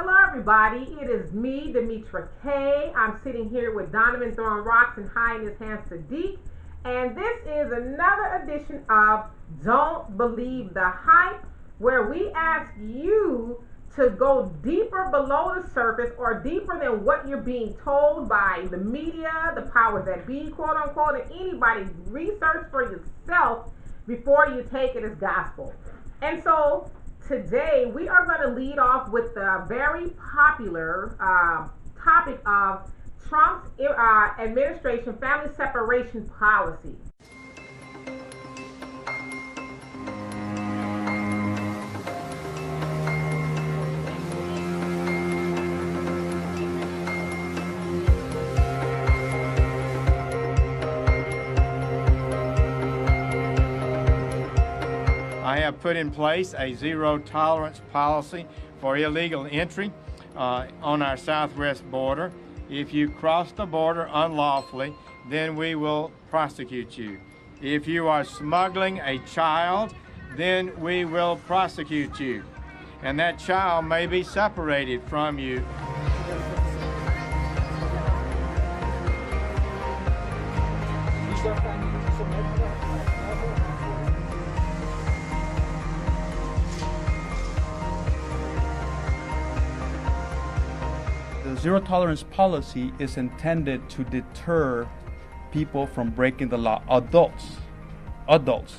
Hello everybody, it is me, Demetra K. I'm sitting here with Donovan throwing rocks and high in his hands Sadiq. And this is another edition of Don't Believe the Hype, where we ask you to go deeper below the surface or deeper than what you're being told by the media, the powers that be, quote unquote, and anybody. Research for yourself before you take it as gospel. And so today we are going to lead off with the very popular topic of Trump's administration family separation policy. I have put in place a zero tolerance policy for illegal entry on our southwest border. If you cross the border unlawfully, then we will prosecute you. If you are smuggling a child, then we will prosecute you. And that child may be separated from you. The zero tolerance policy is intended to deter people from breaking the law. Adults.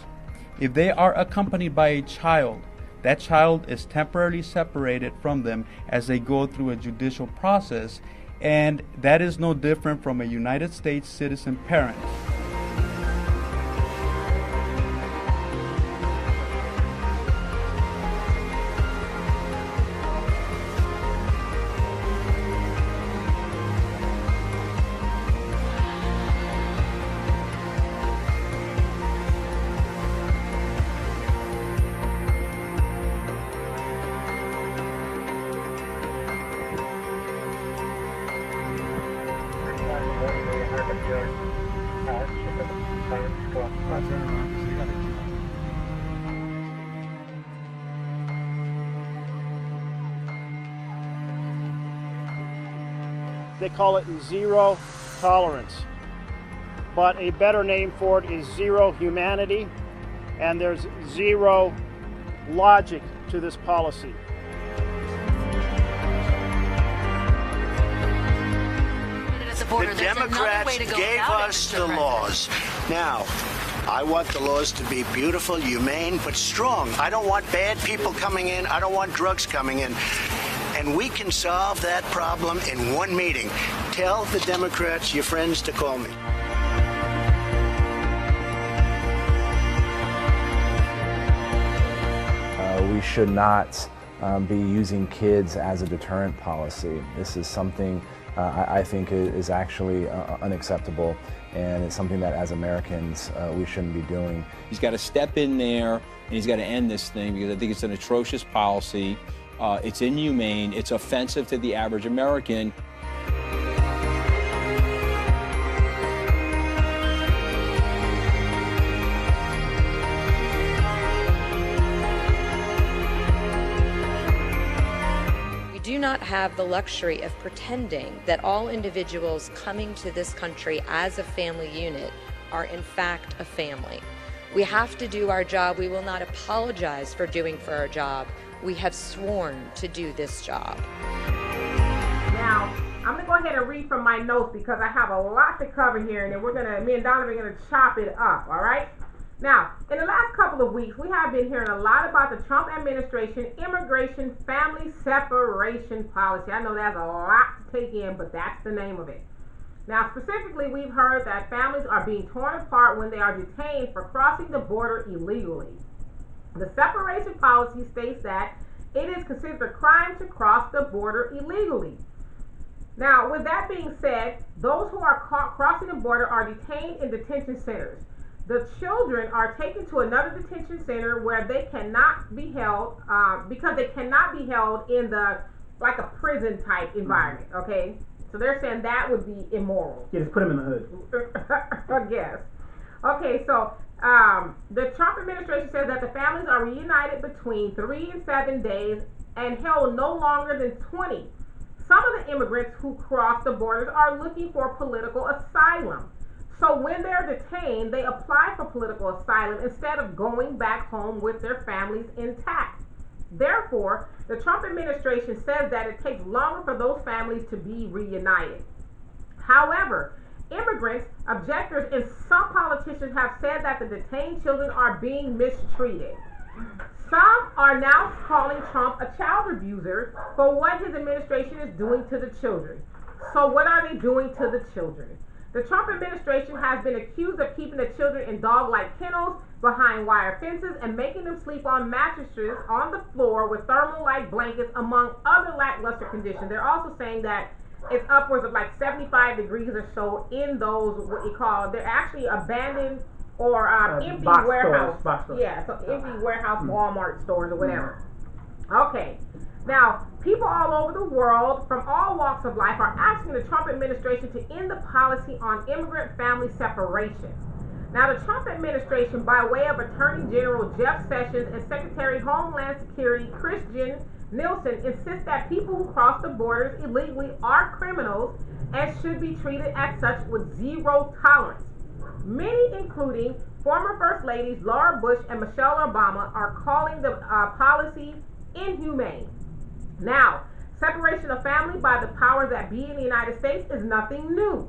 If they are accompanied by a child, that child is temporarily separated from them as they go through a judicial process, and that is no different from a United States citizen parent. They call it zero tolerance, but a better name for it is zero humanity, and there's zero logic to this policy. The Democrats gave us the laws. Now, I want the laws to be beautiful, humane, but strong. I don't want bad people coming in. I don't want drugs coming in. And we can solve that problem in one meeting. Tell the Democrats, your friends, to call me. We should not be using kids as a deterrent policy. This is something I think is actually unacceptable, and it's something that as Americans we shouldn't be doing. He's got to step in there and he's got to end this thing, because I think it's an atrocious policy. It's inhumane, it's offensive to the average American. We do not have the luxury of pretending that all individuals coming to this country as a family unit are in fact a family. We have to do our job. We will not apologize for doing for our job. We have sworn to do this job. Now, I'm going to go ahead and read from my notes because I have a lot to cover here, and then me and Donovan are going to chop it up, all right? Now, in the last couple of weeks, we have been hearing a lot about the Trump administration immigration family separation policy. I know that's a lot to take in, but that's the name of it. Now, specifically, we've heard that families are being torn apart when they are detained for crossing the border illegally. The separation policy states that it is considered a crime to cross the border illegally. Now, with that being said, those who are crossing the border are detained in detention centers. The children are taken to another detention center where they cannot be held because they cannot be held in like a prison type environment, okay? So they're saying that would be immoral. Yeah, just put them in the hood. I guess. Okay, so the Trump administration says that the families are reunited between 3 and 7 days and held no longer than 20. Some of the immigrants who cross the borders are looking for political asylum. So when they're detained, they apply for political asylum instead of going back home with their families intact. Therefore, the Trump administration says that it takes longer for those families to be reunited. However, immigrants, objectors, and some politicians have said that the detained children are being mistreated. Some are now calling Trump a child abuser for what his administration is doing to the children. So what are they doing to the children? The Trump administration has been accused of keeping the children in dog-like kennels, behind wire fences, and making them sleep on mattresses on the floor with thermal-like blankets, among other lackluster conditions. They're also saying that it's upwards of like 75 degrees or so in those, what you call, they're actually abandoned or empty warehouse. Yeah, so empty warehouse Walmart stores or whatever. Okay. Now, people all over the world from all walks of life are asking the Trump administration to end the policy on immigrant family separation. Now, the Trump administration, by way of Attorney General Jeff Sessions and Secretary of Homeland Security Christian Nielsen, insists that people who cross the borders illegally are criminals and should be treated as such with zero tolerance. Many, including former First Ladies Laura Bush and Michelle Obama, are calling the policy inhumane. Now, separation of family by the powers that be in the United States is nothing new.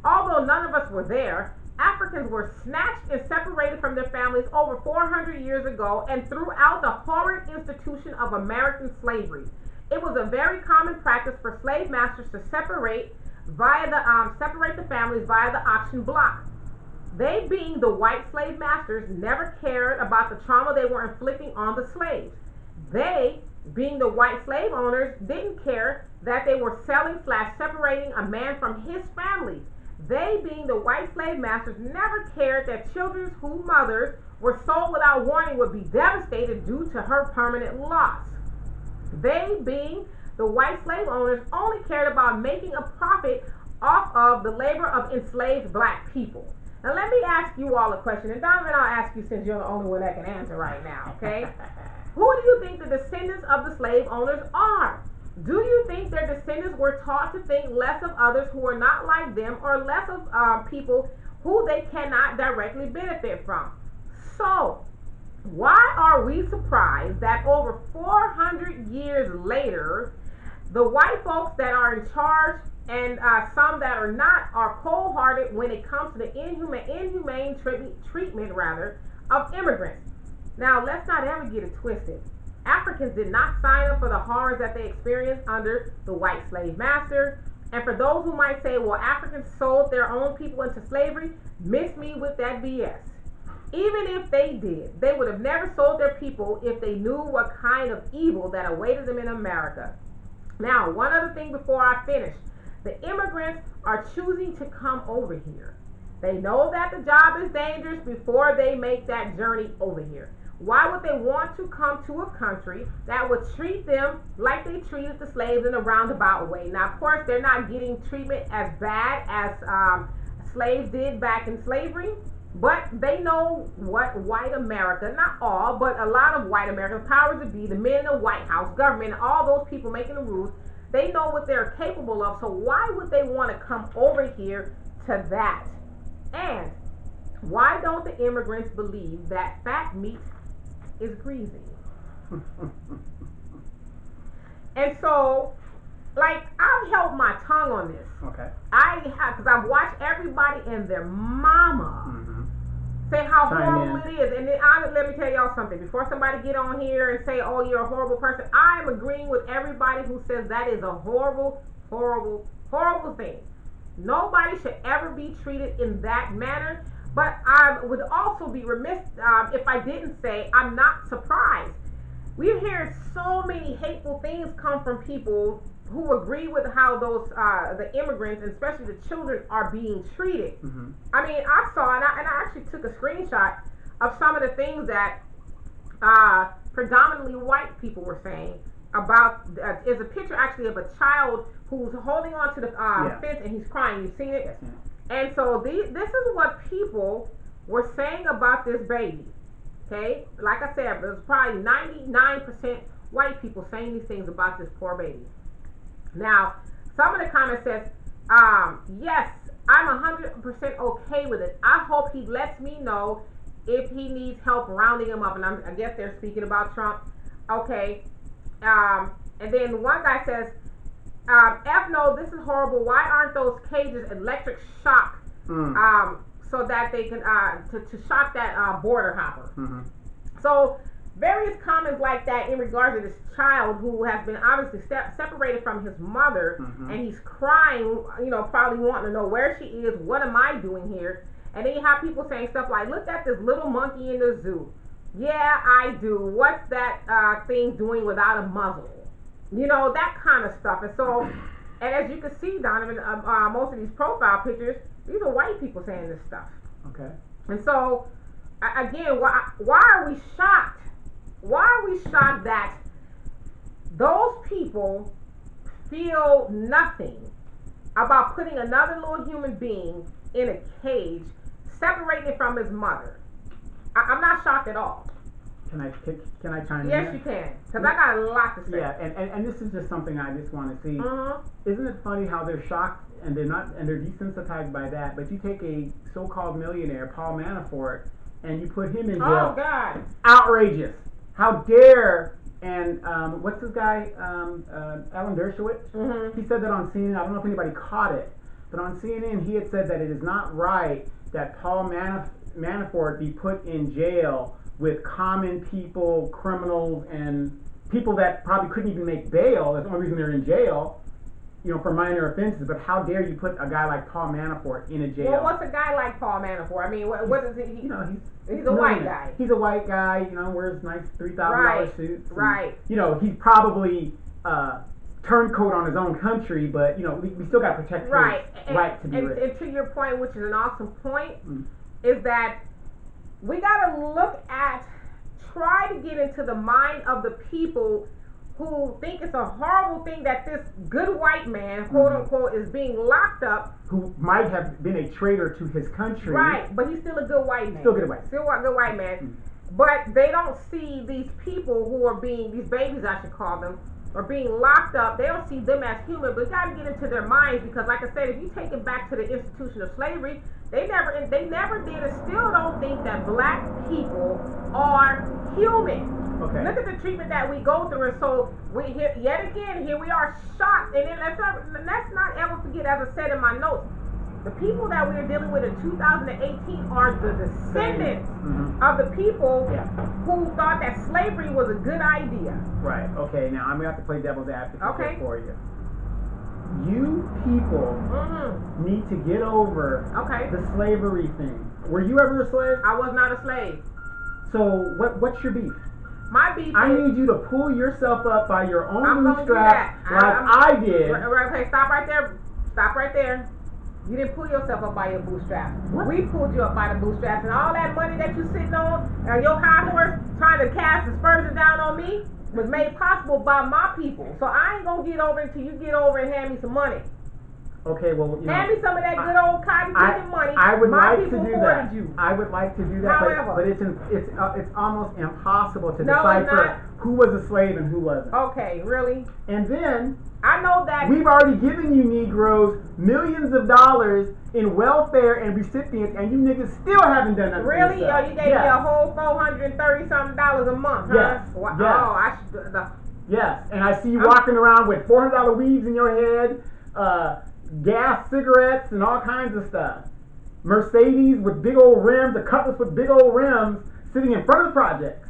Although none of us were there, Africans were snatched and separated from their families over 400 years ago and throughout the horrid institution of American slavery. It was a very common practice for slave masters to separate the families via the auction block. They, being the white slave masters, never cared about the trauma they were inflicting on the slaves. They, being the white slave owners, didn't care that they were selling/separating a man from his family. They, being the white slave masters, never cared that children whose mothers were sold without warning would be devastated due to her permanent loss. They, being the white slave owners, only cared about making a profit off of the labor of enslaved black people. Now let me ask you all a question, and Donovan, I'll ask you since you're the only one that can answer right now, okay? Who do you think the descendants of the slave owners are? Do you think their descendants were taught to think less of others who are not like them, or less of people who they cannot directly benefit from? So, why are we surprised that over 400 years later, the white folks that are in charge and some that are not are cold-hearted when it comes to the inhumane treatment of immigrants? Now, let's not ever get it twisted. Africans did not sign up for the horrors that they experienced under the white slave master. And for those who might say, well, Africans sold their own people into slavery, miss me with that BS. Even if they did, they would have never sold their people if they knew what kind of evil that awaited them in America. Now, one other thing before I finish. The immigrants are choosing to come over here. They know that the job is dangerous before they make that journey over here. Why would they want to come to a country that would treat them like they treated the slaves in a roundabout way? Now, of course, they're not getting treatment as bad as slaves did back in slavery, but they know what white America, not all, but a lot of white America, powers that be, the men in the White House, government, all those people making the rules, they know what they're capable of. So why would they want to come over here to that? And why don't the immigrants believe that fat meat is greasy? And so, like, I've held my tongue on this. Okay. I have, because I've watched everybody and their mama say how horrible it is. And then let me tell y'all something. Before somebody get on here and say, oh, you're a horrible person, I am agreeing with everybody who says that is a horrible, horrible, horrible thing. Nobody should ever be treated in that manner. But I would also be remiss if I didn't say I'm not surprised. We're hearing so many hateful things come from people who agree with how those the immigrants, and especially the children, are being treated. I mean, I saw, and I actually took a screenshot of some of the things that predominantly white people were saying about, is a picture actually of a child who's holding on to the fence and he's crying. You've seen it? Yes, and so this is what people were saying about this baby. Okay? Like I said, it was probably 99% white people saying these things about this poor baby. Now, some of the comments says, yes, I'm 100% okay with it. I hope he lets me know if he needs help rounding him up. And I guess they're speaking about Trump. Okay. And then one guy says, F no, this is horrible. Why aren't those cages electric shock so that they can to shock that border hopper? Mm-hmm. So various comments like that in regards to this child who has been obviously separated from his mother, mm-hmm. and he's crying, probably wanting to know where she is. What am I doing here? And then you have people saying stuff like, look at this little monkey in the zoo. Yeah, I do. What's that thing doing without a muzzle? That kind of stuff. And so, and as you can see, Donovan, most of these profile pictures, these are white people saying this stuff. Okay. And so, again, why are we shocked? Why are we shocked that those people feel nothing about putting another little human being in a cage, separating it from his mother? I'm not shocked at all. Can I chime in? Yes, you can, because I got a lot to say. Yeah, and this is just something I just want to see. Mm-hmm. Isn't it funny how they're shocked and they're desensitized by that? But you take a so-called millionaire, Paul Manafort, and you put him in jail. Oh God! Outrageous! How dare! And what's this guy? Alan Dershowitz. Mm-hmm. He said that on CNN. I don't know if anybody caught it, but on CNN he had said that it is not right that Paul Manafort be put in jail with common people, criminals, and people that probably couldn't even make bail. That's the only reason they're in jail, for minor offenses. But how dare you put a guy like Paul Manafort in a jail? Well, what's a guy like Paul Manafort? I mean, what is he? He's a white guy. He's a white guy. Wears nice $3,000 suits. Right. He's probably turncoat on his own country, but we still got to protect his right to be rich. And to your point, which is an awesome point, is that we got to try to get into the mind of the people who think it's a horrible thing that this good white man, quote unquote, is being locked up. Who might have been a traitor to his country. Right, but he's still a good white man. Still good white. Still a good white man. But they don't see these people who are these babies, I should call them, are being locked up. They don't see them as human, but you got to get into their minds, because like I said, if you take it back to the institution of slavery, they never did and still don't think that black people are human. Okay. Look at the treatment that we go through, and so here we are shocked. And then let's not ever forget, as I said in my notes, the people that we are dealing with in 2018 are the descendants of the people who thought that slavery was a good idea. Right. Okay. Now I'm gonna have to play devil's advocate for you. You people need to get over the slavery thing. Were you ever a slave? I was not a slave. So what's your beef? My beef I need you to pull yourself up by your own bootstraps like I did. Okay, stop right there. Stop right there. You didn't pull yourself up by your bootstraps. What? We pulled you up by the bootstraps, and all that money that you sitting on, your high horse trying to cast aspersions down on me, was made possible by my people. So I ain't gonna get over until you get over and hand me some money. Okay, well, hand me some of that good old cotton picking money. I would my like to people do afforded that. You. I would like to do that, However, but it's almost impossible to decipher who was a slave and who wasn't. Okay, really? And then I know that we've already given you Negroes millions of dollars in welfare and recipients, and you niggas still haven't done nothing. Really? Oh, you gave me a whole $430-something a month, huh? Yes. Wow. Yes. Oh, I should. Yes, and I see you walking around with $400 weaves in your head, gas cigarettes, and all kinds of stuff. Mercedes with big old rims, a Cutlass with big old rims, sitting in front of the projects.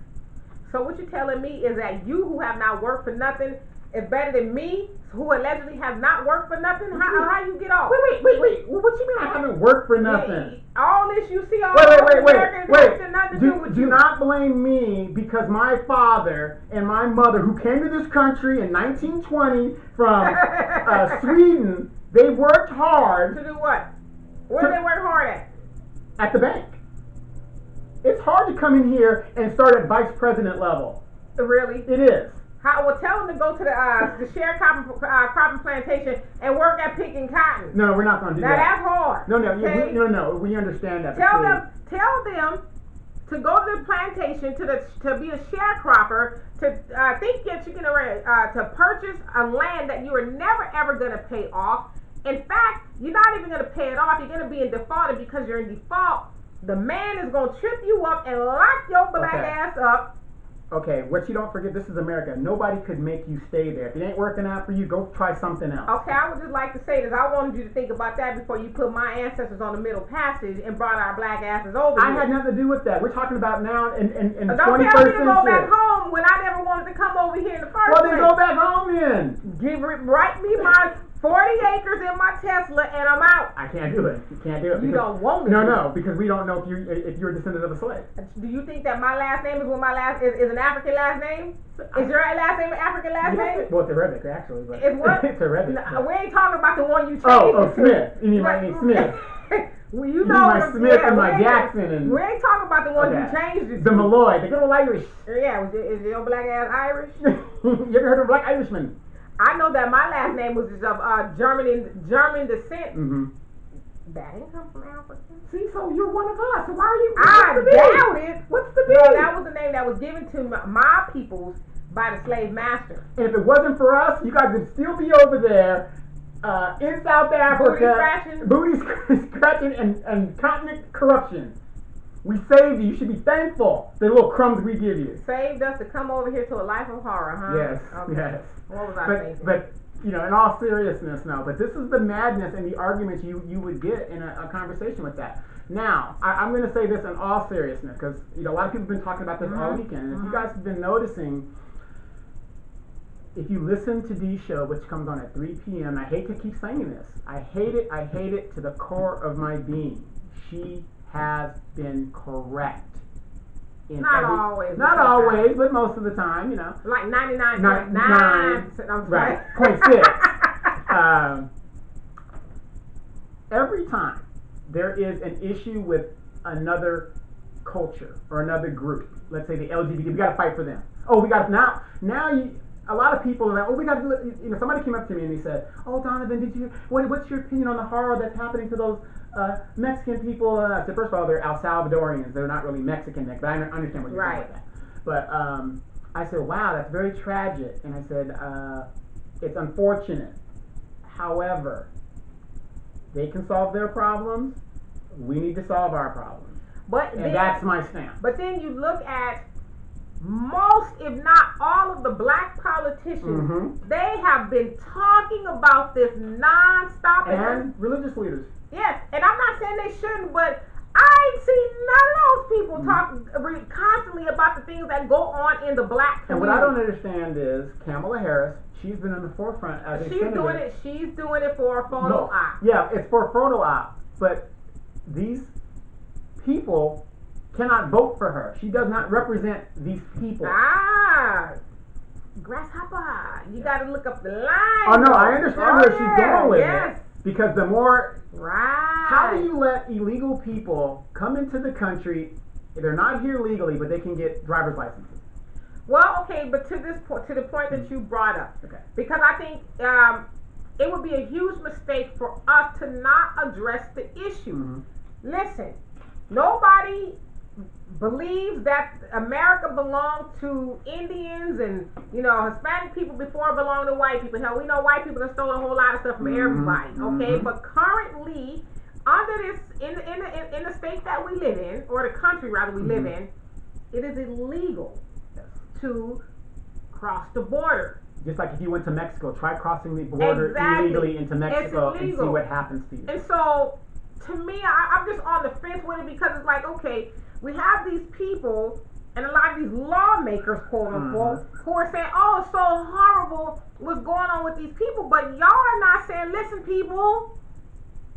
So what you're telling me is that you, who have not worked for nothing, is better than me, who allegedly have not worked for nothing? How you get off? Wait. What you mean I haven't worked for nothing? All this you see, all wait. Do not blame me, because my father and my mother, who came to this country in 1920 from Sweden, they worked hard. To do what? Where did they work hard at? At the bank. It's hard to come in here and start at vice president level. Really? It is. Well, tell them to go to the sharecropping plantation and work at picking cotton. No, we're not going to do that. Now that's hard. No, we understand that. Tell them to go to the plantation to be a sharecropper, to think that you can to purchase a land that you are never ever going to pay off. In fact, you're not even going to pay it off. You're going to be in default, and because you're in default, the man is going to trip you up and lock your black ass up. Okay, what you don't forget, this is America. Nobody could make you stay there. If it ain't working out for you, go try something else. Okay, I would just like to say this. I wanted you to think about that before you put my ancestors on the Middle Passage and brought our black asses over I here. had nothing to do with that. We're talking about now in the 21st Don't tell me century. to go back home when I never wanted to come over here in the first place. Well, then go back home then. Write me my 40 acres in my Tesla and I'm out. I can't do it. You can't do it. You don't want me to. No, because we don't know if you're a descendant of a slave. Do you think that my last name is what my last is an African last name? Is your last name an African last name? Well, it's Arabic actually, but it's what? It's Arabic. No, we ain't talking about the one you changed. Oh, Smith. You mean my name Smith? Well, you know my Smith and my Jackson and we ain't talking about the one you changed it to. The Malloy, the good old Irish. Yeah, is your black ass Irish? You ever heard of a black Irishman? I know that my last name was of German descent. Mm-hmm. That didn't come from Africa. See, so you're one of us. So why are you? I doubt it. What's the big? Well, that was the name that was given to my peoples by the slave master. And if it wasn't for us, you guys would still be over there in South Africa, booty scratching and continent corruption. We saved you. You should be thankful. The little crumbs we give you. Saved us to come over here to a life of horror, huh? Yes. Okay. Yes. What was I thinking? But you know, in all seriousness, no. But this is the madness and the arguments you would get in a conversation with that. Now, I'm going to say this in all seriousness because a lot of people have been talking about this all weekend. And if you guys have been noticing, if you listen to Dee's show, which comes on at 3 p.m., I hate to keep saying this. I hate it to the core of my being. She has been correct. Not always, but most of the time, Like 99.9%. Right, 0.6. Every time there is an issue with another culture or another group, let's say the LGBT, we got to fight for them. Oh, we got now. A lot of people are like, oh, we got to. Somebody came up to me and he said, oh, Donovan, what's your opinion on the horror that's happening to those Mexican people? I said, first of all, they're El Salvadorians. They're not really Mexican, but I understand what you're saying with that. But I said, wow, that's very tragic. And I said, it's unfortunate. However, they can solve their problems. We need to solve our problems. And that's my stance. But then you look at most, if not all, of the black politicians. They have been talking about this nonstop. And religious leaders. Yes, and I'm not saying they shouldn't, but I ain't seen none of those people talk constantly about the things that go on in the black community. And what I don't understand is Kamala Harris. She's been in the forefront as a senator. She's doing it for a photo op. Yeah, it's for a photo op. But these people cannot vote for her. She does not represent these people. Grasshopper. You got to look up the line. Oh no, I understand where she's going with it. Because the more, how do you let illegal people come into the country? They're not here legally, but they can get driver's licenses. Well, okay, but to the point that you brought up, because I think it would be a huge mistake for us to not address the issue. Listen, nobody believes that America belonged to Indians and Hispanic people before it belonged to white people. Hell, we know white people have stolen a whole lot of stuff from everybody. Okay, but currently, under this in the state that we live in, or the country rather we live in, it is illegal to cross the border. Just like if you went to Mexico, try crossing the border illegally into Mexico and see what happens to you. And so, to me, I'm just on the fence with it because it's like, okay, we have these people and a lot of these lawmakers, quote unquote, who are saying, oh, it's so horrible what's going on with these people, but y'all are not saying, listen, people,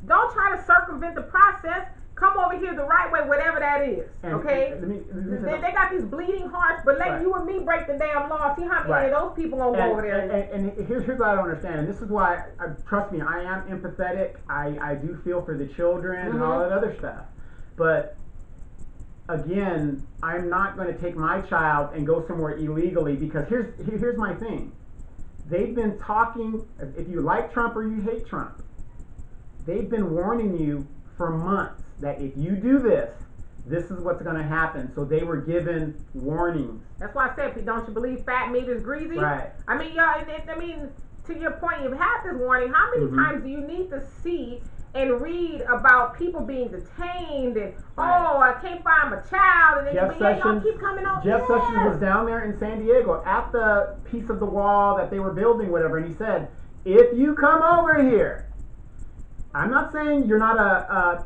don't try to circumvent the process. Come over here the right way, whatever that is. Okay? They got these bleeding hearts, but let you and me break the damn law. See how many of those people gonna go over there. And here's what I don't understand, and this is why, trust me, I am empathetic. I do feel for the children and all that other stuff. But again, I'm not going to take my child and go somewhere illegally because here's my thing. They've been talking, if you like Trump or you hate Trump, they've been warning you for months that if you do this, this is what's going to happen. So they were given warnings. That's why I said, don't you believe fat meat is greasy? Right. I mean, y'all, I mean, to your point, you've had this warning. How many times do you need to see and read about people being detained and, oh, I can't find my child, and then y'all keep coming on. Jeff Sessions was down there in San Diego at the piece of the wall that they were building, whatever, and he said, if you come over here, I'm not saying you're not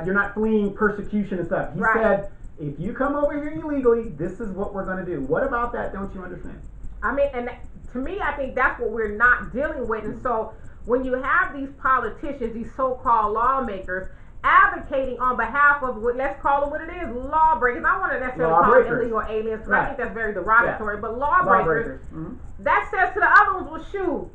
you're not fleeing persecution and stuff. He said, if you come over here illegally, this is what we're going to do. What about that don't you understand? I mean, and to me, I think that's what we're not dealing with. And so when you have these politicians, these so-called lawmakers, advocating on behalf of, let's call it what it is, lawbreakers. I don't want to necessarily call them illegal aliens, because I think that's very derogatory, but lawbreakers, that says to the other ones, well, shoot,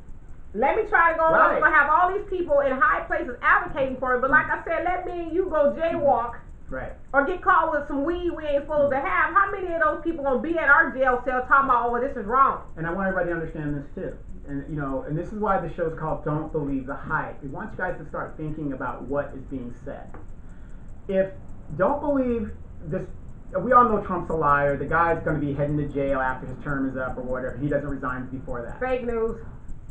let me try to go on. We're going to have all these people in high places advocating for it, but like I said, let me and you go jaywalk. Right. Or get caught with some weed we ain't supposed to have. How many of those people gonna be at our jail cell talking about, oh, this is wrong? And I want everybody to understand this too. And and this is why the show's called Don't Believe the Hype. We want you guys to start thinking about what is being said. Don't believe this. We all know Trump's a liar. The guy's going to be heading to jail after his term is up or whatever. He doesn't resign before that. Fake news.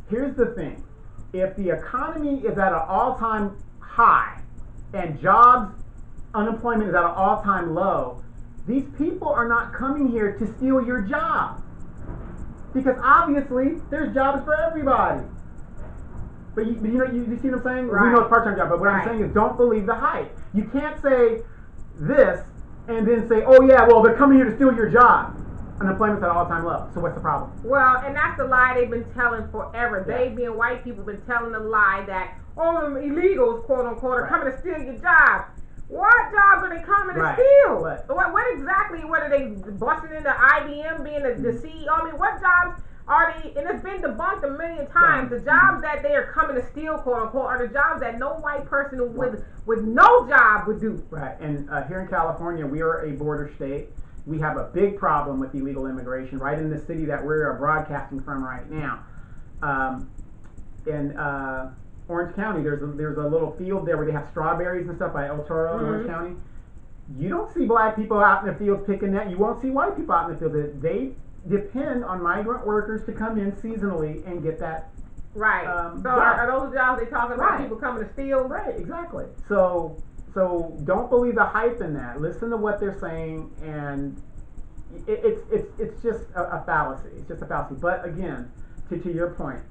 Here's the thing. If the economy is at an all-time high and unemployment is at an all-time low, these people are not coming here to steal your job. Because obviously, there's jobs for everybody. But you see what I'm saying? Right. We know it's part-time job, but what I'm saying is don't believe the hype. You can't say this and then say, oh yeah, well, they're coming here to steal your job. Unemployment's at an all-time low. So what's the problem? Well, and that's the lie they've been telling forever. Yeah. They, being white people, been telling the lie that, oh, them illegals, quote-unquote, are coming to steal your job. What jobs are they coming to steal? What exactly? What are they busting into IBM, being the CEO? I mean, what jobs are they? And it's been debunked a million times. The jobs that they are coming to steal, quote unquote, are the jobs that no white person with no job would do. Right. And here in California, we are a border state. We have a big problem with illegal immigration right in the city that we're broadcasting from right now. In Orange County, there's a little field there where they have strawberries and stuff by El Toro in Orange County. You don't see black people out in the fields picking that. You won't see white people out in the field. They depend on migrant workers to come in seasonally and get that. Right. So are those jobs they talking about people coming to steal? Right. Exactly. So don't believe the hype in that. Listen to what they're saying, and it's just a fallacy. It's just a fallacy. But again, to your point.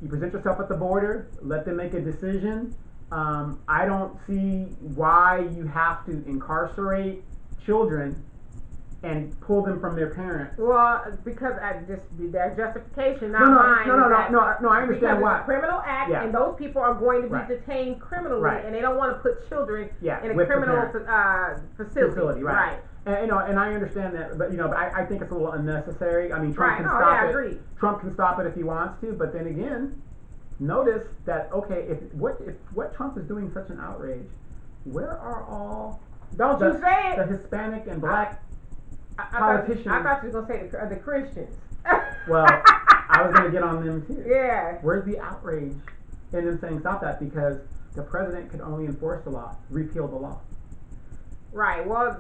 You present yourself at the border, let them make a decision. I don't see why you have to incarcerate children and pull them from their parents. Well, because their justification, not mine. No, I understand why. It's a criminal act, and those people are going to be detained criminally, and they don't want to put children in a criminal facility. Right. And I understand that, but I think it's a little unnecessary. I mean, Trump can stop it. Agree. Trump can stop it if he wants to, but then again, notice that if what Trump is doing such an outrage, where are all the Hispanic and black politicians? I thought you were gonna say the Christians. Well, I was gonna get on them too. Yeah. Where's the outrage in them saying stop that? Because the president could only enforce the law, repeal the law. Right. Well,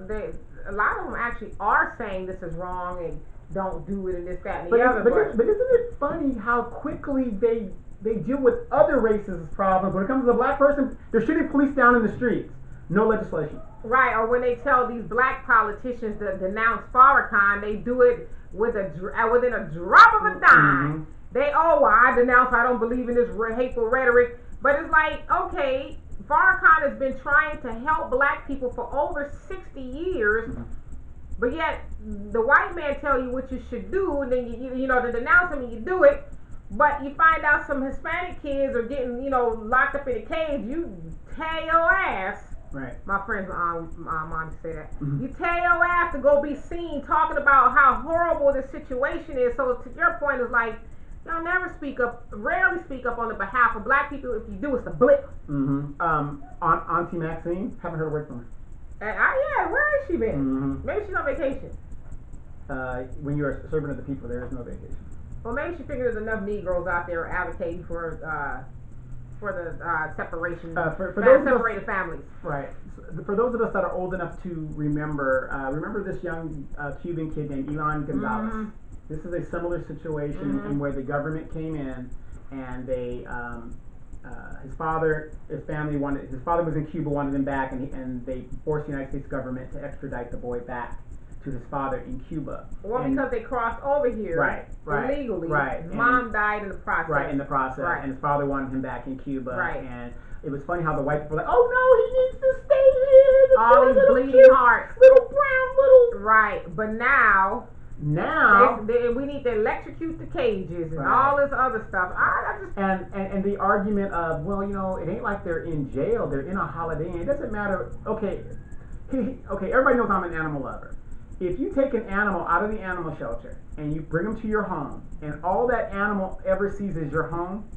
a lot of them actually are saying this is wrong and don't do it and this, that, and the other. But isn't it funny how quickly they deal with other racist problems? When it comes to the black person, they're shooting police down in the streets. No legislation. Right. Or when they tell these black politicians to denounce Farrakhan, they do it within a drop of a dime. I denounce. I don't believe in this hateful rhetoric. But it's like, okay, Farrakhan has been trying to help black people for over 60 years, but yet the white man tell you what you should do, and then you to denounce him and you do it, but you find out some Hispanic kids are getting locked up in a cage. You tell your ass. Right. My friend's mom used to say that. You tell your ass to go be seen talking about how horrible this situation is. So to your point, it's like, y'all rarely speak up on the behalf of black people. If you do, it's a blip. Auntie Maxine, haven't heard a word from her. Yeah, where has she been? Maybe she's on vacation. When you're a servant of the people, there is no vacation. Well, maybe she figures there's enough Negroes out there advocating for for the separation for those separated families. Right. For those of us that are old enough to remember this young Cuban kid named Ilan Gonzalez. Mm-hmm. This is a similar situation in where the government came in and they his father was in Cuba, wanted him back, and they forced the United States government to extradite the boy back to his father in Cuba. Well, because they crossed over here illegally. Right. His mom died in the process. Right, in the process. Right. And his father wanted him back in Cuba. Right. And it was funny how the white people were like, oh no, he needs to stay here. All these bleeding hearts. Little brown little. Right. But now we need to electrocute the cages and all this other stuff. I just and the argument of, well, it ain't like they're in jail, they're in a Holiday Inn. It doesn't matter. Okay, everybody knows I'm an animal lover. If you take an animal out of the animal shelter and you bring them to your home, and all that animal ever sees is your home,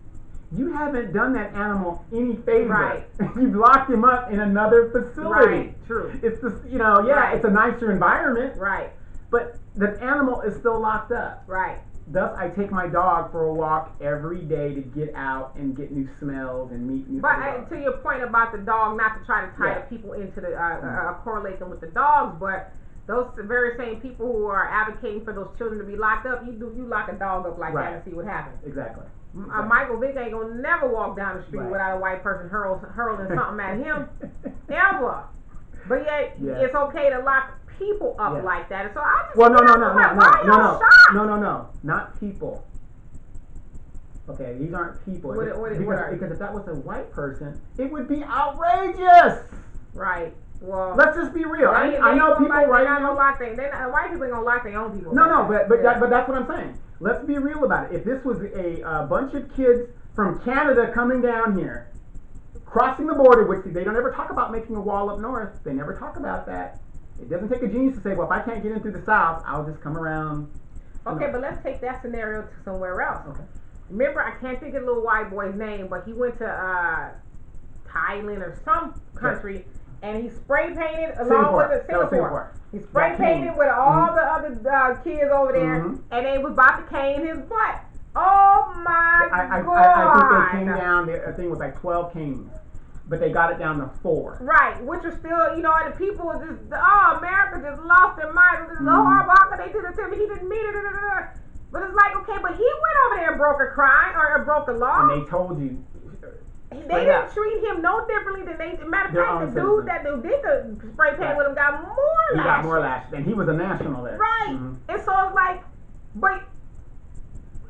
you haven't done that animal any favor. Right. You've locked him up in another facility. Right. True. It's just, it's a nicer environment. Right. But the animal is still locked up. Right. Thus, I take my dog for a walk every day to get out and get new smells and meet new people. But to your point about the dog, not to try to tie the people into the correlate them with the dogs, but those very same people who are advocating for those children to be locked up, you lock a dog up like that and see what happens. Exactly. Michael Vick ain't gonna never walk down the street without a white person hurling something at him, ever. But yet it's okay to lock people up like that. And so I just no, not people. Okay, these aren't people. Because if that was a white person, it would be outrageous. Right. Well, let's just be real. I know people right now. White people ain't gonna lock their own people. But that's what I'm saying. Let's be real about it. If this was a bunch of kids from Canada coming down here, crossing the border, which they don't ever talk about making a wall up north. They never talk about that. It doesn't take a genius to say, well, if I can't get in through the south, I'll just come around. Okay, but let's take that scenario to somewhere else. Okay. Remember, I can't think of the little white boy's name, but he went to Thailand or some country, and he spray painted along with Singapore. He spray painted with all the other kids over there, and they was about to cane his butt. Oh my God! I think they came down. I think it was like 12 canes, but they got it down to 4. Right, which are still, and the people were just, America just lost their mind. This is horrible. How could they do this to me? He didn't mean it. But it's like, okay, but he went over there and broke a crime or broke a law. And they told you. They didn't treat him no differently than they. Matter of fact, the dude that did the spray paint with him got more lashes. He got more lashes, and he was a national there. Right, and so it's like, but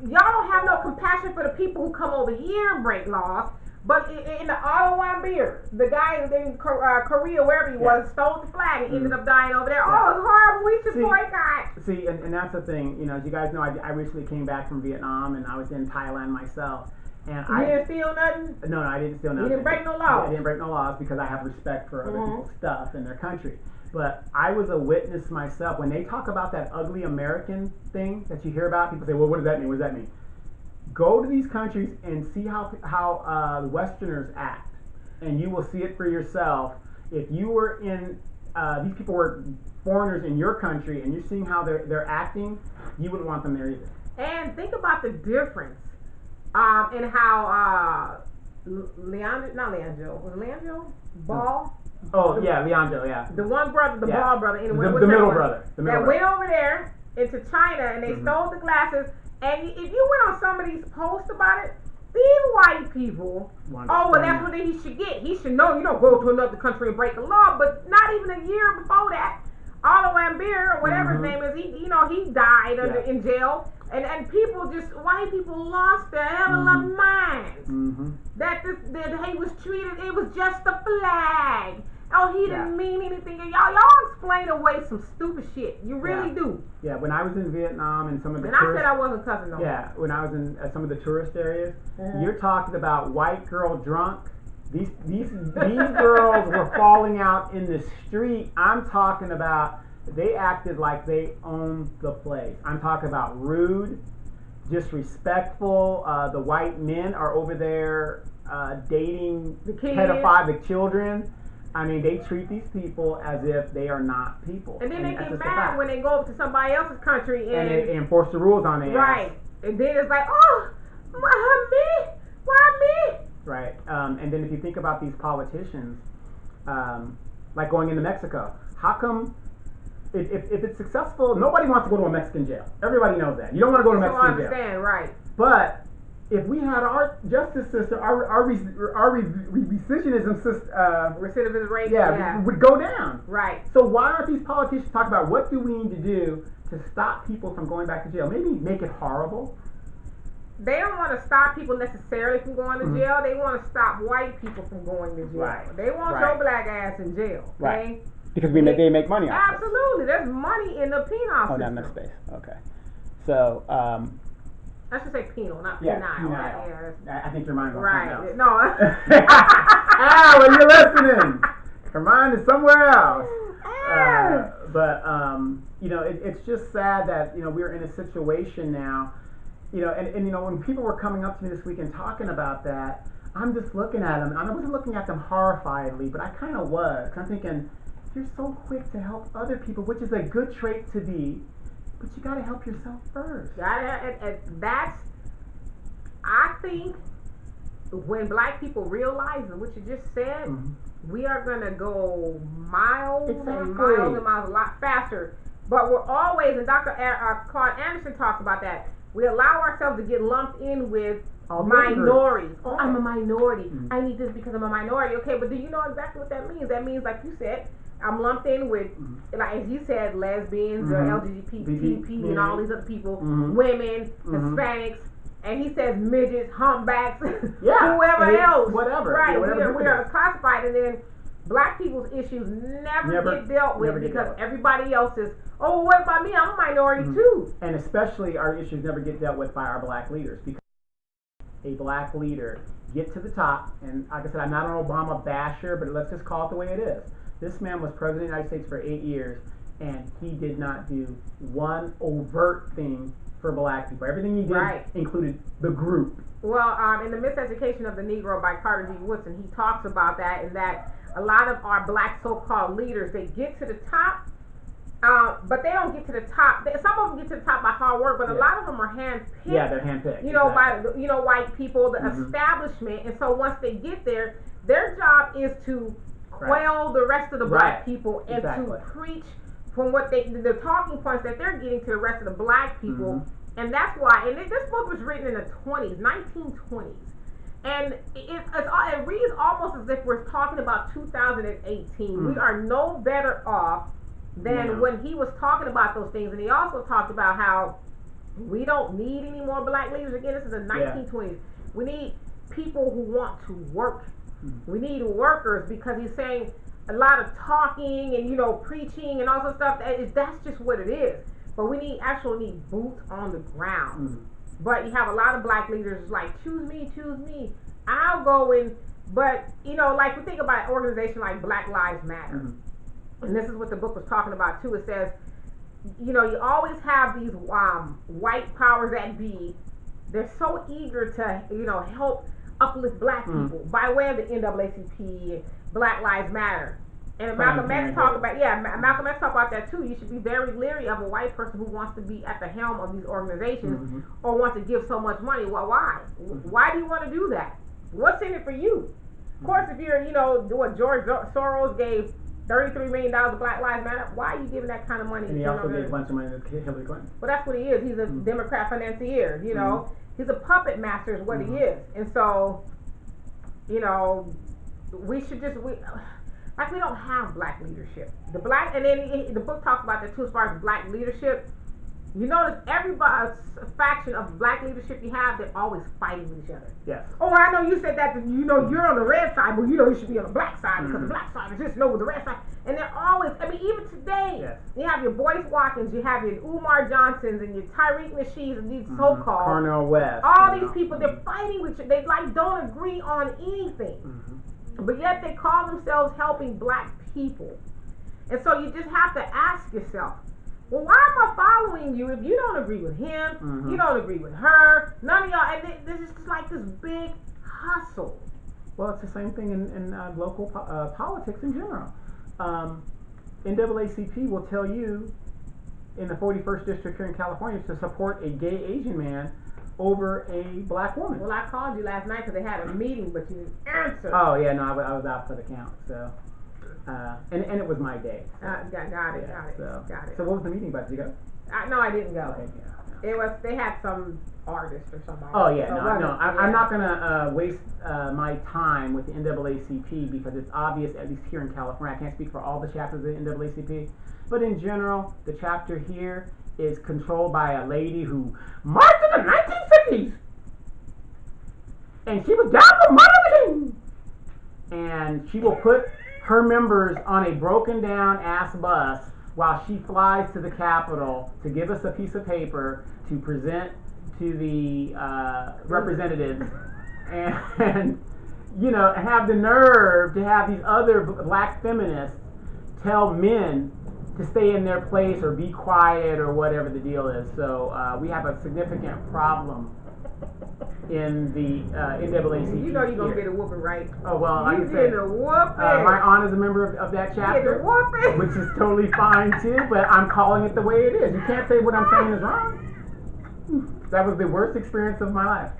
y'all don't have no compassion for the people who come over here and break laws. But in the Ottawa beer, the guy in Korea, wherever he was, stole the flag and ended up dying over there. Oh, it's horrible. We should boycott. See, and that's the thing. As you guys know, I recently came back from Vietnam, and I was in Thailand myself. And you didn't steal nothing? No, I didn't steal nothing. You didn't break no laws? I didn't break no laws because I have respect for other people's stuff in their country. But I was a witness myself. When they talk about that ugly American thing that you hear about, people say, well, what does that mean? What does that mean? Go to these countries and see how the Westerners act, and you will see it for yourself. If you were in, these people were foreigners in your country, and you're seeing how they're acting, you wouldn't want them there either. And think about the difference in how Leandro Ball. Oh yeah, Leandro, yeah. The one brother, the Ball brother, anyway, the middle brother, that went over there into China and they stole the glasses. And if you went on some of these posts about it, these white people, well, that's what he should get. He should know, go to another country and break a law. But not even a year before that, Oliver Beer or whatever his name is, he died in jail. And people white people lost their ever minds. That he was treated, it was just a flag. Oh, he didn't mean anything. Y'all explain away some stupid shit. You really do. Yeah, when I was in Vietnam and some of the I said I wasn't cussing no. Yeah, when I was in some of the tourist areas, you're talking about white girl drunk. These girls were falling out in the street. I'm talking about they acted like they owned the place. I'm talking about rude, disrespectful. The white men are over there dating the children. I mean, they treat these people as if they are not people. And then they get mad when they go up to somebody else's country and they enforce the rules on them. Right. And then it's like, oh, why me? right? And then if you think about these politicians, like going into Mexico, how come if it's successful, nobody wants to go to a Mexican jail. Everybody knows that. You don't want to go to a Mexican jail. Understand, right? But if we had our justice system, our recidivism system, recidivism rate, would go down. Right. So why aren't these politicians talking about what do we need to do to stop people from going back to jail? Maybe make it horrible. They don't want to stop people necessarily from going to jail. They want to stop white people from going to jail. Right. They want your black ass in jail. Okay? Right. Because they make money off of it. Absolutely. There's money in the penal system. Oh, not enough space. Okay. So, I should say penal, not yeah, penile. I think your mind was right. something else. No. Well, you're listening. Her mind is somewhere else. But it's just sad that we're in a situation now. And when people were coming up to me this week and talking about that, I'm just looking at them. I wasn't looking at them horrifiedly, but I kind of was. I'm thinking, you're so quick to help other people, which is a good trait to be, but you got to help yourself first. I think when black people realize what you just said, we are going to go miles and miles and miles, a lot faster. But we're always, and Dr. Claude Anderson talks about that, we allow ourselves to get lumped in with minorities. Oh, I'm a minority. I need this because I'm a minority. Okay, but do you know exactly what that means? That means, like you said, I'm lumped in with, like as you said, lesbians, LGBT, and all these other people, women, Hispanics, and he says midgets, humpbacks, whoever else. Whatever. Right, Yeah, we are classified, and then black people's issues never get dealt with because everybody else is, oh, what about me? I'm a minority too. And especially our issues never get dealt with by our black leaders, because a black leader get to the top, and like I said, I'm not an Obama basher, but let's just call it the way it is. This man was president of the United States for 8 years, and he did not do one overt thing for black people. Everything he did included the group. Well, in the Miseducation of the Negro by Carter G. Woodson, he talks about that, and that a lot of our black so-called leaders, they get to the top, but they don't get to the top. Some of them get to the top by hard work, but a lot of them are handpicked. Yeah, they're handpicked. By white people, the establishment, and so once they get there, their job is to quell the rest of the black people and to preach from what the talking points that they're getting to the rest of the black people, and that's why. And this book was written in the 1920s, and it reads almost as if we're talking about 2018. We are no better off than when he was talking about those things, and he also talked about how we don't need any more black leaders. Again, this is the 1920s. We need people who want to work. We need workers, because he's saying a lot of talking and preaching and all that stuff. That's just what it is. But we need boots on the ground. But you have a lot of black leaders like, choose me, I'll go in. But like we think about an organization like Black Lives Matter, and this is what the book was talking about too. It says, you always have these white powers that be. They're so eager to help uplift black people by way of the NAACP and Black Lives Matter. And Malcolm X talked about that too. You should be very leery of a white person who wants to be at the helm of these organizations or wants to give so much money. Well, why? Why do you want to do that? What's in it for you? Of course, if you're, what George Soros gave $33 million to Black Lives Matter, why are you giving that kind of money? And he also gave a bunch of money to Hillary Clinton. Well, that's what he is. He's a Democrat financier, He's a puppet master is what he is. And so, we should we don't have black leadership. And then the book talks about that too, as far as black leadership. You notice every faction of black leadership you have, they're always fighting with each other. Yes. Oh, I know you said that, you're on the red side, but you should be on the black side because the black side is just with the red side. And they're always, even today, you have your Boyce Watkins, you have your Umar Johnsons, and your Tyreek Nasheeds, and these so-called. Cornel West. All these people, they're fighting with each other. They don't agree on anything. But yet they call themselves helping black people. And so you just have to ask yourself, well, why am I following you if you don't agree with him, you don't agree with her, none of y'all, and there's just like this big hustle. Well, it's the same thing in local politics in general. NAACP will tell you in the 41st District here in California to support a gay Asian man over a black woman. Well, I called you last night because they had a meeting, but you didn't answer. Oh yeah, no, I was out for the count, so and it was my day. So. Got it. So what was the meeting about? Did you go? No, I didn't go. Okay, yeah. It was they had some artist or somebody. Oh yeah, I'm not gonna waste my time with the NAACP because it's obvious, at least here in California. I can't speak for all the chapters of the NAACP, but in general, the chapter here is controlled by a lady who marched in the 1950s, and she was down for Martin Luther King, and she will put her members on a broken down ass bus while she flies to the Capitol to give us a piece of paper to present to the representatives, and you know, have the nerve to have these other black feminists tell men to stay in their place or be quiet or whatever the deal is. So we have a significant problem in the NAACP. You know you're going to get a whooping, right? Oh, well, you like I said, a whooping. my aunt is a member of that chapter, which is totally fine too, but I'm calling it the way it is. You can't say what I'm saying is wrong. That was the worst experience of my life.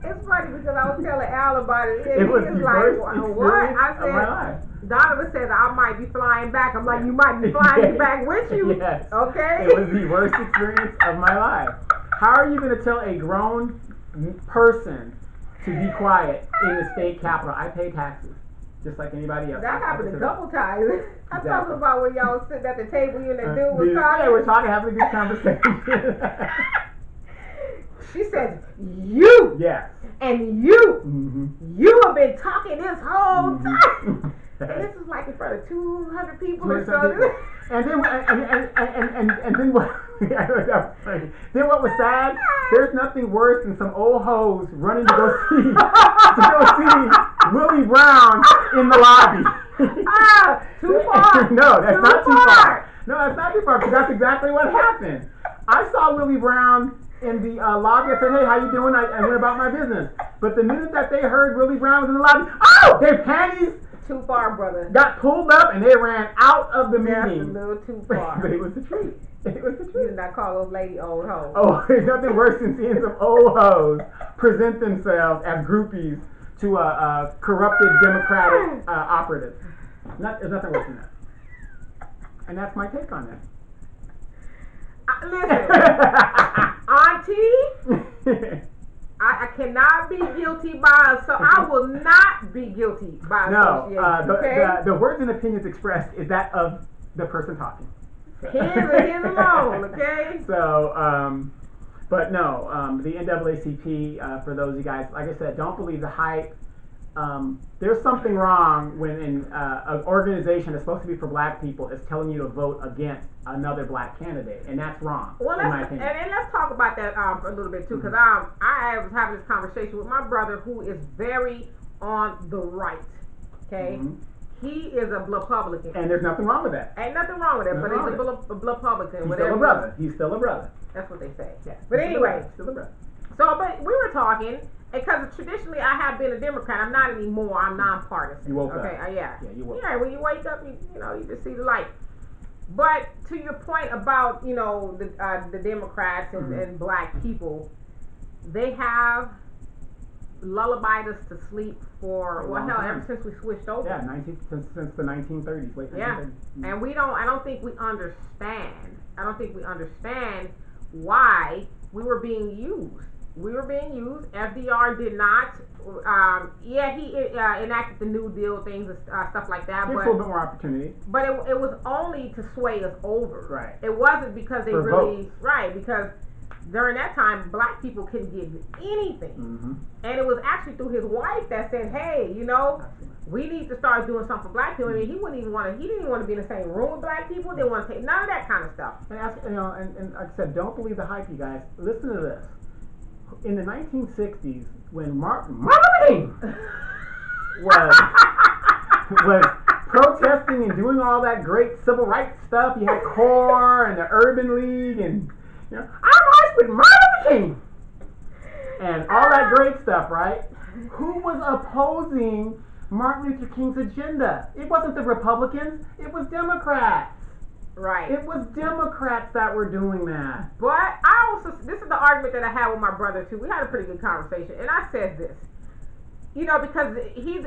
It's funny because I was telling Al about it. It was the worst experience I said, of my life. Donovan said I might be flying back. I'm like, you might be flying me back with you. Yes. Okay. It was the worst experience of my life. How are you going to tell a grown person to be quiet in the state capitol? I pay taxes, just like anybody else. That happened a couple times. I'm talking about when y'all was sitting at the table, you and that dude was talking. Yeah, we're talking, having a good conversation. She says, you. Yes. And you. You have been talking this whole time. And this is like in front of 200 people or so. And then what? Then what was sad? There's nothing worse than some old hoes running to go see Willie Brown in the lobby. Too far. No, that's not too far. No, that's not too far because that's exactly what happened. I saw Willie Brown in the lobby. I said, hey, how you doing? I went about my business. But the minute that they heard Willie Brown was in the lobby, their panties too far, brother. got pulled up and they ran out of the That's meeting. a little too far. But it was the truth. It was the You truth. did not call those lady old hoes. Oh, there's nothing worse than seeing some old hoes present themselves as groupies to a corrupted Democratic operative. There's nothing worse than that. And that's my take on that. Listen, Auntie, I cannot be guilty by, so I will not be guilty by association. The words and opinions expressed is that of the person talking. His alone, okay? So, but no, the NAACP, for those of you guys, like I said, don't believe the hype. There's something wrong when an organization that's supposed to be for black people is telling you to vote against another black candidate, and that's wrong, in my opinion. And let's talk about that for a little bit too, because I was having this conversation with my brother who is very on the right, okay? He is a Republican. And there's nothing wrong with that. Ain't nothing wrong with it, but he's a Republican. He's still a brother. He's still a brother. That's what they say. Yeah. But anyway, still a brother. So, but we were talking, because traditionally I have been a Democrat. I'm not anymore. I'm nonpartisan. You woke up. Okay, yeah. Yeah, you woke up. Yeah, when you wake up, you just see the light. But to your point about, the Democrats and black people, they have lullabied us to sleep for, ever since we switched over. Yeah, since the 1930s. Late 1930s. And I don't think we understand. I don't think we understand why we were being used. We were being used. FDR did not. He enacted the New Deal things and stuff like that. There's a little bit more opportunity. But it was only to sway us over. Right. It wasn't because they For really votes. right because during that time black people couldn't get anything, and it was actually through his wife that said, "Hey, we need to start doing something for black people." I mean, he didn't even want to be in the same room with black people. Didn't want to take none of that kind of stuff. And like I said, don't believe the hype, you guys. Listen to this. In the 1960s, when Martin Luther King was protesting and doing all that great civil rights stuff, you had CORE and the Urban League, and I marched with Martin Luther King and all that great stuff, right? Who was opposing Martin Luther King's agenda? It wasn't the Republicans, it was Democrats. Right. It was Democrats that were doing that. But I also, this is the argument that I had with my brother too. We had a pretty good conversation, and I said this. You know, because he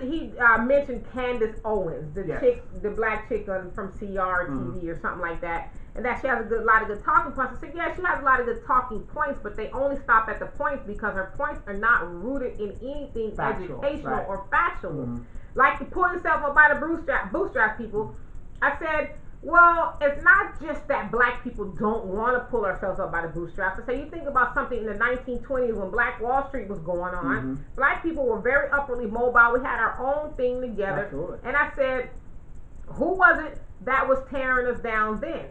mentioned Candace Owens, the chick, the black chick from CRTV or something like that, and that she has a lot of good talking points. I said, yeah, she has a lot of good talking points, but they only stop at the points because her points are not rooted in anything factual, educational or factual. Like to pull yourself up by the bootstrap people. I said, well, it's not just that black people don't want to pull ourselves up by the bootstraps. I say, you think about something in the 1920s when Black Wall Street was going on. Black people were very upwardly mobile. We had our own thing together. Absolutely. And I said, who was it that was tearing us down then?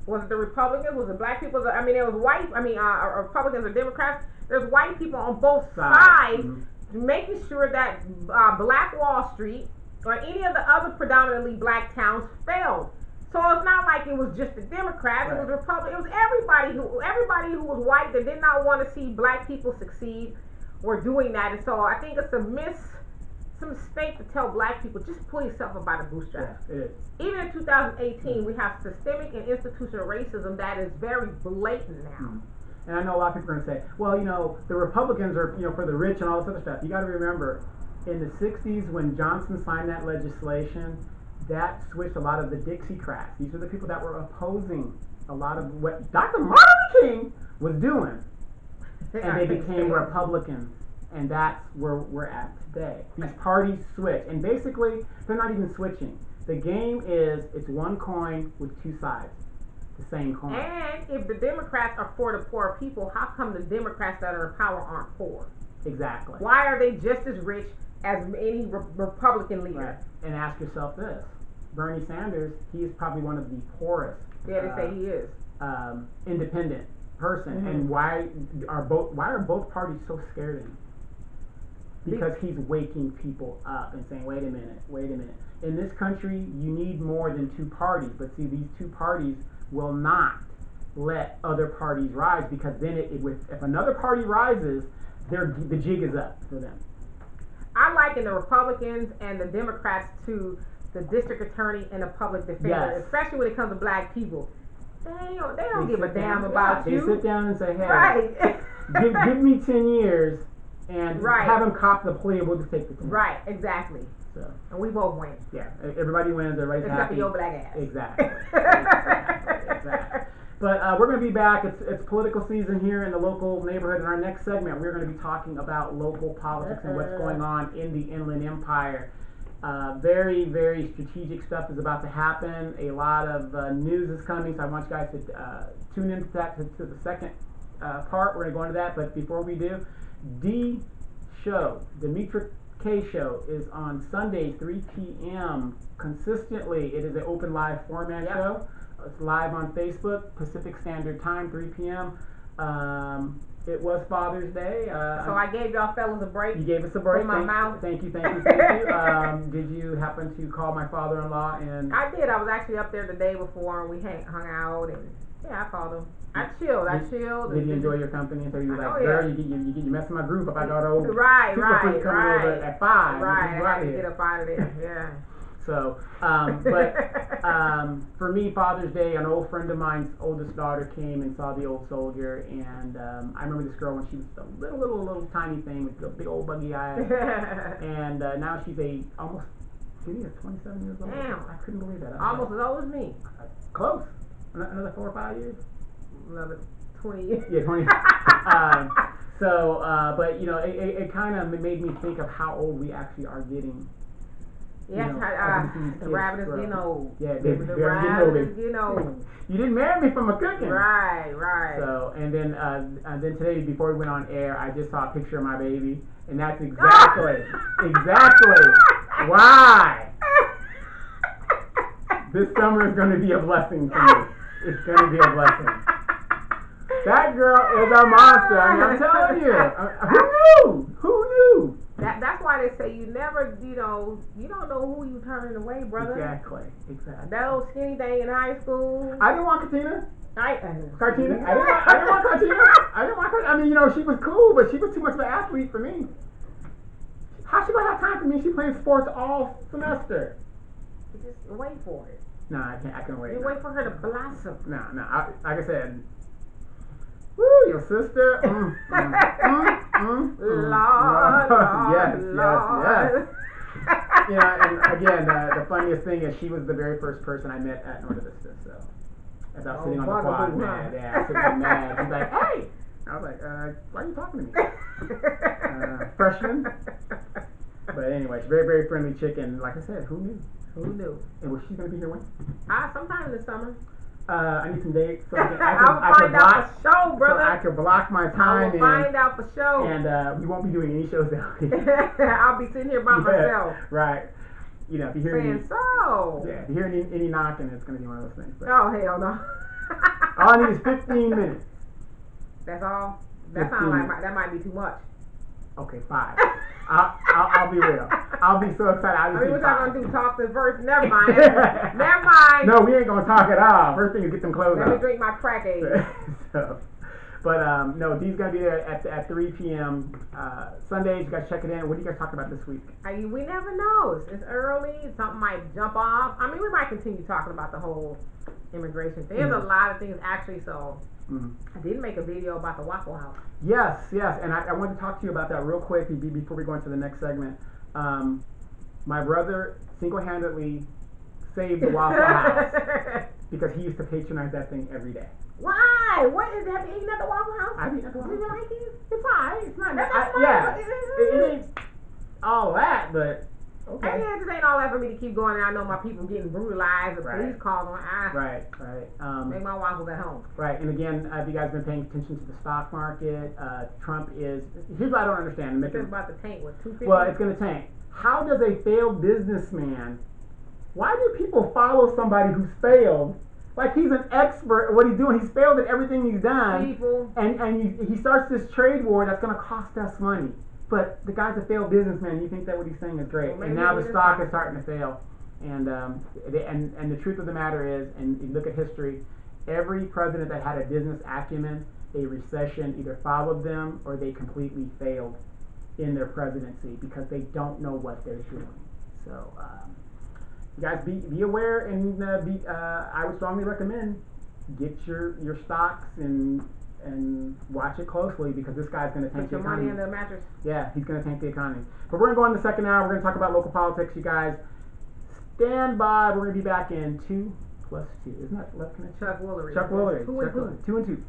Was it the Republicans? Was it black people? I mean, it was white. I mean, Republicans or Democrats. There's white people on both sides making sure that Black Wall Street or any of the other predominantly black towns failed. So it's not like it was just the Democrats. It was Republicans. It was everybody who was white that did not want to see black people succeed were doing that. And so I think it's a mistake to tell black people just pull yourself up by the bootstraps. Yeah, it is. Even in 2018, we have systemic and institutional racism that is very blatant now. And I know a lot of people are going to say, well, you know, the Republicans are, you know, for the rich and all this other stuff. You got to remember, in the 60s when Johnson signed that legislation, that switched a lot of the Dixiecrats. These are the people that were opposing a lot of what Dr. Martin Luther King was doing. And they became Republicans. And that's where we're at today. These parties switch. And basically, they're not even switching. The game is, it's one coin with two sides. The same coin. And if the Democrats are for the poor people, how come the Democrats that are in power aren't poor? Exactly. Why are they just as rich as any Republican leader? Right. And ask yourself this. Bernie Sanders, he is probably one of the poorest. Yeah, they say he is. Independent person. And why are both parties so scared of him? Because he's waking people up and saying, wait a minute. In this country, you need more than two parties. But see, these two parties will not let other parties rise, because then if another party rises, the jig is up for them. I liken the Republicans and the Democrats to the district attorney and the public defender, especially when it comes to black people. They don't give a damn about you. They sit down and say, hey, give me 10 years and have them cop the plea, and we'll just take the 10. Right, exactly. So. And we both win. Yeah, everybody wins. Everybody's except happy. for your black ass. Exactly. Exactly. But we're going to be back. It's political season here in the local neighborhood. In our next segment, we're going to be talking about local politics and what's going on in the Inland Empire. Very, very strategic stuff is about to happen. A lot of news is coming, so I want you guys to tune in to the second part. We're going to go into that, but before we do, Demetra K Show is on Sundays, 3 p.m. consistently. It is an open live format show. It's live on Facebook, Pacific Standard Time, 3 p.m. It was Father's Day. So I gave y'all fellas a break. You gave us a break. In my mouth. Thank you. Did you happen to call my father-in-law? And I did. I was actually up there the day before, and we hung out, and I called him. I chilled. Did you enjoy your company? So you were like, girl, you messing my group up. I got old. Right. At 5. Right. I had to get up out of there. Yeah. So, for me, Father's Day, an old friend of mine's oldest daughter came and saw the old soldier, and I remember this girl when she was a little tiny thing with the big old buggy eyes, and now she's almost 27 years old. Damn. I couldn't believe that. Almost as old as me. Close. Another 4 or 5 years. Another 20 years. Yeah, 20. But you know, it kind of made me think of how old we actually are getting. Yes, the rabbit is getting old. Yeah, the rabbit is getting old. You didn't marry me from a cooking. Right. So, and then today, before we went on air, I just saw a picture of my baby, and that's exactly why this summer is going to be a blessing for me. It's going to be a blessing. That girl is a monster. I mean, I'm telling you. Who knew? That's why they say you never, you don't know who you turning away, brother. Exactly. That old skinny thing in high school. I didn't want Katina. Cartina? I didn't want Cartina. I mean, she was cool, but she was too much of an athlete for me. How's she gonna have time for me? She playing sports all semester. Just wait for it. No, I can't. I can wait. You No. wait for her to blossom. No. Like I said, woo, your sister. Lord, Yes. Lord. And again, the funniest thing is she was the very first person I met at North Vista. So as I was sitting on the quad, mad, sitting mad. She's like, "Hey," I was like, "Why are you talking to me?" Freshman. But anyway, she's a very, very friendly chick, and like I said, who knew? Who knew? And was she gonna be here when? Sometime in the summer. I need some dates so I'll find out for sure, brother. So I can block my time. I will find out for sure. And we won't be doing any shows out here. I'll be sitting here by myself. Right. You know, if you hear if you hear any knocking, it's gonna be one of those things. But oh hell no. all I need is 15 minutes. That's all. That sounds like that might be too much. Okay, 5. I'll be real. I'll be so excited. I mean, what y'all gonna do? Talk this verse? Never mind. Never mind. No, we ain't gonna talk at all. First thing is get them clothes Let me drink my crack egg. No, Dee's gonna be there at 3 p.m. Sundays. You guys check it in. What are you guys talking about this week? We never know. It's early. Something might jump off. I mean, we might continue talking about the whole immigration thing. There's a lot of things actually. So I did make a video about the Waffle House. Yes, and I wanted to talk to you about that real quick before we go into the next segment. My brother single-handedly saved the Waffle House because he used to patronize that thing every day. Why? What is that? Have you eaten at the Waffle House? I've eaten at the Waffle House. Do you like it? It's alright. It's not. That's It ain't all that, but okay. And it just ain't all that for me to keep going. And I know my people getting brutalized. The police calls on. Right. Make my waffles at home. Right. And again, have you guys been paying attention to the stock market? Trump is. Here's what I don't understand. It's about to tank. What, 250? Well, it's going to tank. How does a failed businessman? Why do people follow somebody who's failed? Like he's an expert at what he's doing. He's failed at everything he's done. And he starts this trade war that's going to cost us money. But the guy's a failed businessman. You think that what he's saying is great. Well, and now the stock is starting to fail. And the truth of the matter is, and you look at history, every president that had a business acumen, a recession either followed them or they completely failed in their presidency because they don't know what they're doing. So you guys be aware, and I would strongly recommend get your stocks and watch it closely because this guy's going to tank the economy. Put your money in the mattress. Yeah, he's going to tank the economy. But we're going to go in the second hour. We're going to talk about local politics. You guys stand by. We're going to be back in 2 + 2. Isn't that left connection? Chuck Woolery. Chuck Woolery. 2 and 2. 2 and 2.